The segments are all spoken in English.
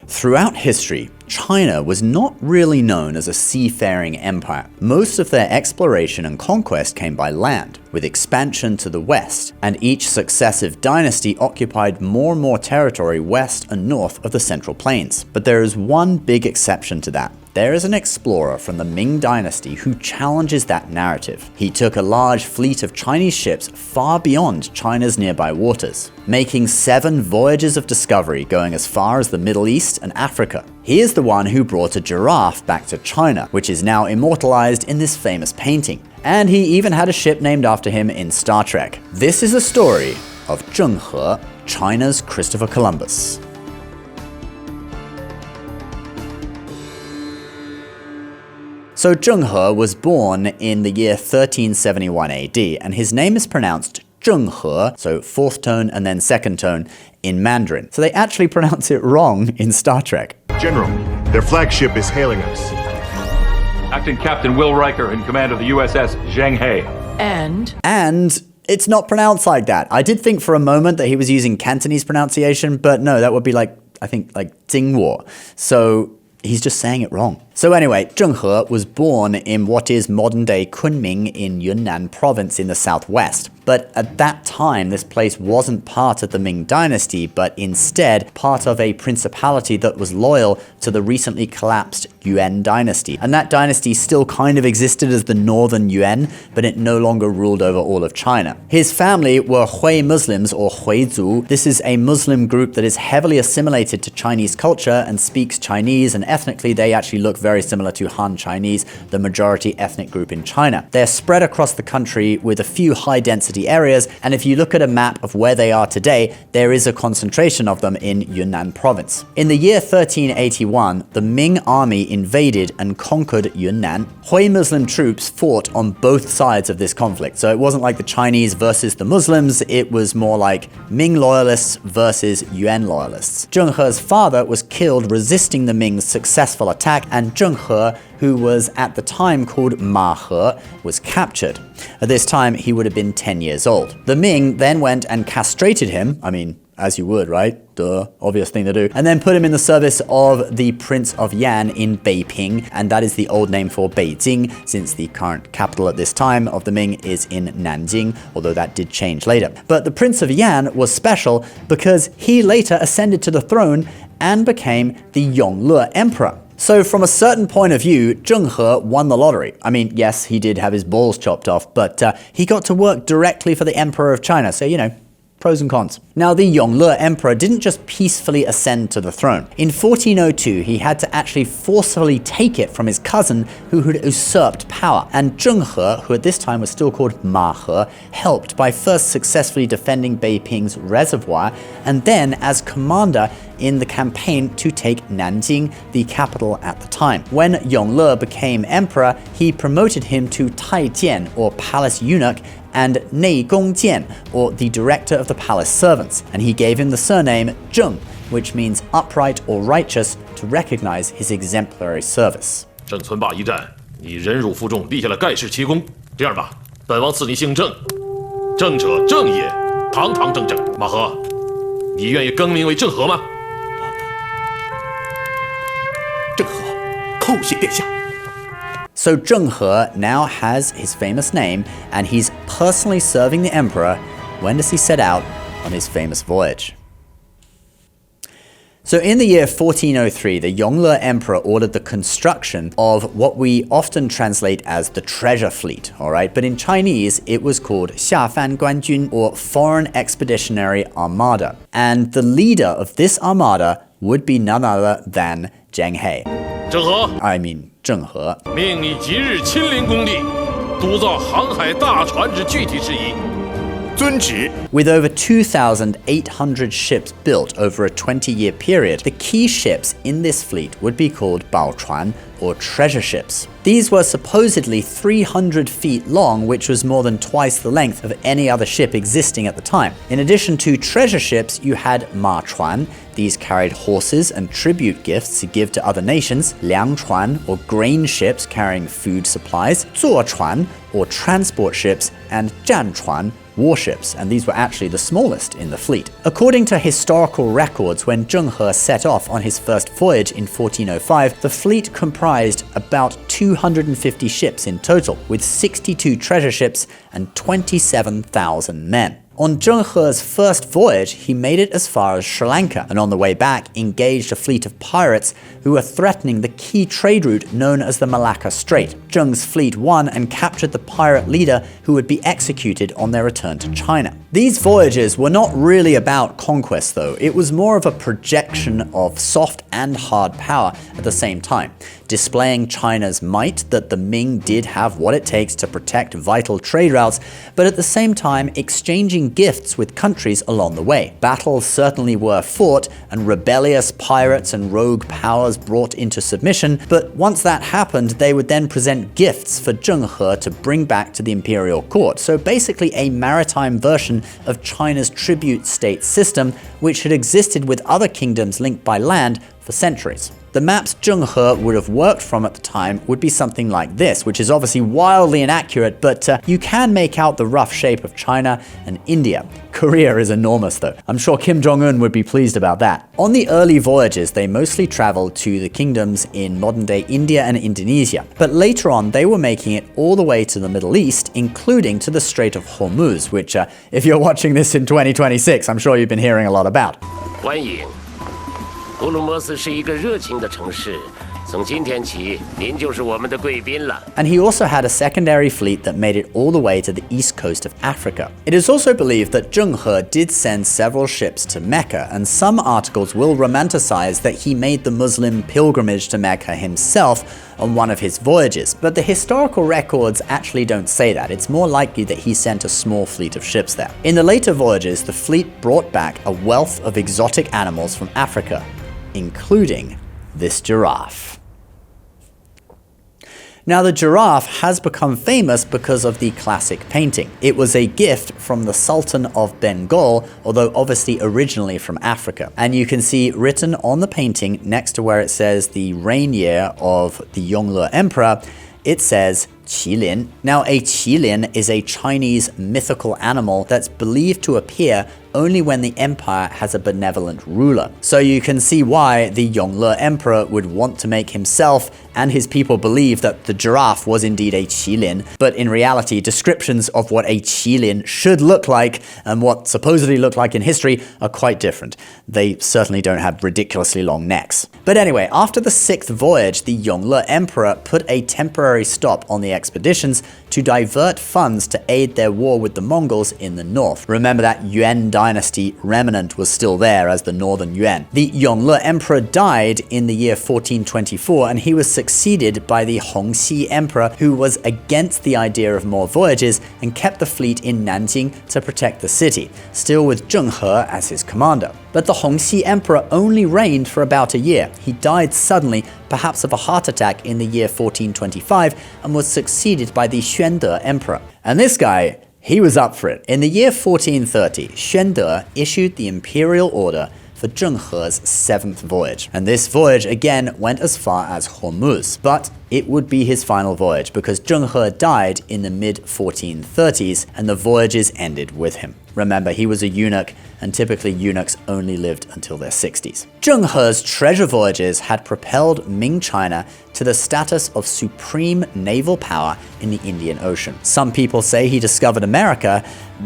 Throughout history, China was not really known as a seafaring empire. Most of their exploration and conquest came by land, with expansion to the west, and each successive dynasty occupied more and more territory west and north of the Central Plains. But there is one big exception to that. There is an explorer from the Ming dynasty who challenges that narrative. He took a large fleet of Chinese ships far beyond China's nearby waters, making 7 voyages of discovery going as far as the Middle East and Africa. He is the one who brought a giraffe back to China, which is now immortalized in this famous painting. And he even had a ship named after him in Star Trek. This is a story of Zheng He, China's Christopher Columbus. So Zheng He was born in the year 1371 AD, and his name is pronounced Zheng He, so 4th tone and then 2nd tone in Mandarin. So they actually pronounce it wrong in Star Trek. General, their flagship is hailing us. Acting Captain Will Riker in command of the USS Zheng He. And it's not pronounced like that. I did think for a moment that he was using Cantonese pronunciation, but no, that would be like, I think, like Jingwo. So he's just saying it wrong. So anyway, Zheng He was born in what is modern-day Kunming in Yunnan province in the southwest. But at that time, this place wasn't part of the Ming dynasty, but instead part of a principality that was loyal to the recently collapsed Yuan dynasty. And that dynasty still kind of existed as the Northern Yuan, but it no longer ruled over all of China. His family were Hui Muslims, or Huizu. This is a Muslim group that is heavily assimilated to Chinese culture and speaks Chinese, and ethnically they actually look very similar to Han Chinese, the majority ethnic group in China. They're spread across the country with a few high-density areas, and if you look at a map of where they are today, there is a concentration of them in Yunnan province. In the year 1381, the Ming army invaded and conquered Yunnan. Hui Muslim troops fought on both sides of this conflict, so it wasn't like the Chinese versus the Muslims, it was more like Ming loyalists versus Yuan loyalists. Zheng He's father was killed resisting the Ming's successful attack, and Zheng He, who was at the time called Ma He, was captured. At this time, he would have been 10 years old. The Ming then went and castrated him, I mean, as you would, right? Duh, obvious thing to do. And then put him in the service of the Prince of Yan in Beiping, and that is the old name for Beijing, since the current capital at this time of the Ming is in Nanjing, although that did change later. But the Prince of Yan was special because he later ascended to the throne and became the Yongle Emperor. So from a certain point of view, Zheng He won the lottery. I mean, yes, he did have his balls chopped off, but he got to work directly for the Emperor of China, so, you know, pros and cons. Now, the Yongle Emperor didn't just peacefully ascend to the throne. In 1402, he had to actually forcefully take it from his cousin who had usurped power. And Zheng He, who at this time was still called Ma He, helped by first successfully defending Beiping's reservoir, and then as commander in the campaign to take Nanjing, the capital at the time. When Yongle became emperor, he promoted him to Taijian, or palace eunuch, and Nei Gong Jian, or the director of the palace servants, and he gave him the surname Zheng, which means upright or righteous, to recognize his exemplary service. 郑存霸一战，你忍辱负重，立下了盖世奇功。这样吧，本王赐你姓郑，郑者正也，堂堂正正。马和，你愿意更名为郑和吗？郑和，叩谢殿下。 So Zheng He now has his famous name, and he's personally serving the emperor. When does he set out on his famous voyage? So in the year 1403, the Yongle Emperor ordered the construction of what we often translate as the treasure fleet, alright? But in Chinese, it was called 下番官军, or Foreign Expeditionary Armada. And the leader of this armada would be none other than Zheng He. 郑和 I mean, Zheng He. 命你即日亲临工地，督造航海大船之具体事宜。 遵旨。 With over 2,800 ships built over a 20-year period, the key ships in this fleet would be called Baochuan, or treasure ships. These were supposedly 300 feet long, which was more than twice the length of any other ship existing at the time. In addition to treasure ships, you had Machuan. These carried horses and tribute gifts to give to other nations. Liangchuan, or grain ships carrying food supplies. Zuochuan, or transport ships. And Zhanchuan, warships, and these were actually the smallest in the fleet. According to historical records, when Zheng He set off on his first voyage in 1405, the fleet comprised about 250 ships in total, with 62 treasure ships and 27,000 men. On Zheng He's first voyage, he made it as far as Sri Lanka, and on the way back engaged a fleet of pirates who were threatening the key trade route known as the Malacca Strait. Zheng's fleet won and captured the pirate leader, who would be executed on their return to China. These voyages were not really about conquest though, it was more of a projection of soft and hard power at the same time, displaying China's might that the Ming did have what it takes to protect vital trade routes, but at the same time exchanging gifts with countries along the way. Battles certainly were fought and rebellious pirates and rogue powers brought into submission, but once that happened, they would then present gifts for Zheng He to bring back to the imperial court. So basically a maritime version of China's tribute state system, which had existed with other kingdoms linked by land for centuries. The maps Zheng He would have worked from at the time would be something like this, which is obviously wildly inaccurate, but you can make out the rough shape of China and India. Korea is enormous though. I'm sure Kim Jong-un would be pleased about that. On the early voyages, they mostly traveled to the kingdoms in modern-day India and Indonesia, but later on they were making it all the way to the Middle East, including to the Strait of Hormuz, which if you're watching this in 2026, I'm sure you've been hearing a lot about. 欢迎，布鲁摩斯是一个热情的城市。从今天起，您就是我们的贵宾了。 And he also had a secondary fleet that made it all the way to the east coast of Africa. It is also believed that Zheng He did send several ships to Mecca, and some articles will romanticize that he made the Muslim pilgrimage to Mecca himself on one of his voyages, but the historical records actually don't say that. It's more likely that he sent a small fleet of ships there. In the later voyages, the fleet brought back a wealth of exotic animals from Africa, including this giraffe. Now, the giraffe has become famous because of the classic painting. It was a gift from the Sultan of Bengal, although obviously originally from Africa. And you can see written on the painting next to where it says the reign year of the Yongle Emperor, it says qilin. Now, a qilin is a Chinese mythical animal that's believed to appear only when the empire has a benevolent ruler. So you can see why the Yongle Emperor would want to make himself and his people believe that the giraffe was indeed a qilin, but in reality, descriptions of what a qilin should look like and what supposedly looked like in history are quite different. They certainly don't have ridiculously long necks. But anyway, after the 6th voyage, the Yongle Emperor put a temporary stop on the expeditions to divert funds to aid their war with the Mongols in the north. Remember that Yuan dynasty remnant was still there as the Northern Yuan. The Yongle Emperor died in the year 1424, and he was succeeded by the Hongxi Emperor, who was against the idea of more voyages and kept the fleet in Nanjing to protect the city, still with Zheng He as his commander. But the Hongxi Emperor only reigned for about a year. He died suddenly, perhaps of a heart attack, in the year 1425 and was succeeded by the Xuande Emperor. And this guy, he was up for it. In the year 1430, Xuande issued the imperial order for Zheng He's 7th voyage. And this voyage again went as far as Hormuz, but it would be his final voyage because Zheng He died in the mid-1430s and the voyages ended with him. Remember, he was a eunuch, and typically eunuchs only lived until their 60s. Zheng He's treasure voyages had propelled Ming China to the status of supreme naval power in the Indian Ocean. Some people say he discovered America,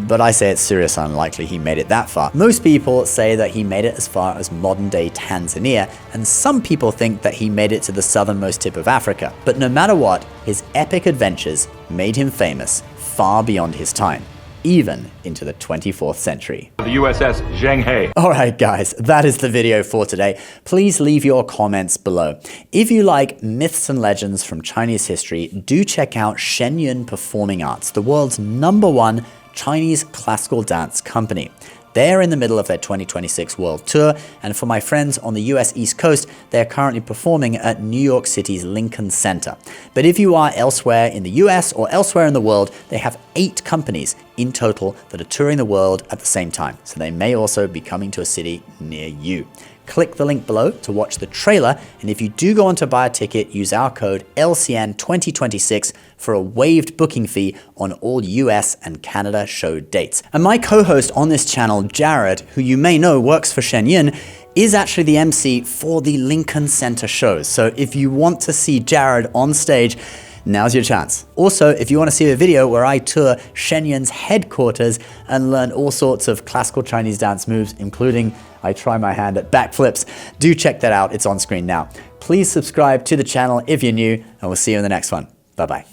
but I say it's seriously unlikely he made it that far. Most people say that he made it as far as modern-day Tanzania, and some people think that he made it to the southernmost tip of Africa. But no matter what, his epic adventures made him famous far beyond his time, even into the 24th century. The USS Zheng He. Alright guys, that is the video for today. Please leave your comments below. If you like myths and legends from Chinese history, do check out Shenyun Performing Arts, the world's #1 Chinese classical dance company. They're in the middle of their 2026 world tour, and for my friends on the US East Coast, they're currently performing at New York City's Lincoln Center. But if you are elsewhere in the US or elsewhere in the world, they have 8 companies in total that are touring the world at the same time, so they may also be coming to a city near you. click the link below to watch the trailer, and if you do go on to buy a ticket, use our code LCN2026 for a waived booking fee on all US and Canada show dates. And my co-host on this channel, Jared, who you may know works for Shenyun, is actually the MC for the Lincoln Center shows. So if you want to see Jared on stage, now's your chance. Also, if you want to see a video where I tour Shenyun's headquarters and learn all sorts of classical Chinese dance moves, including I try my hand at backflips, do check that out. It's on screen now. Please subscribe to the channel if you're new, and we'll see you in the next one. Bye-bye.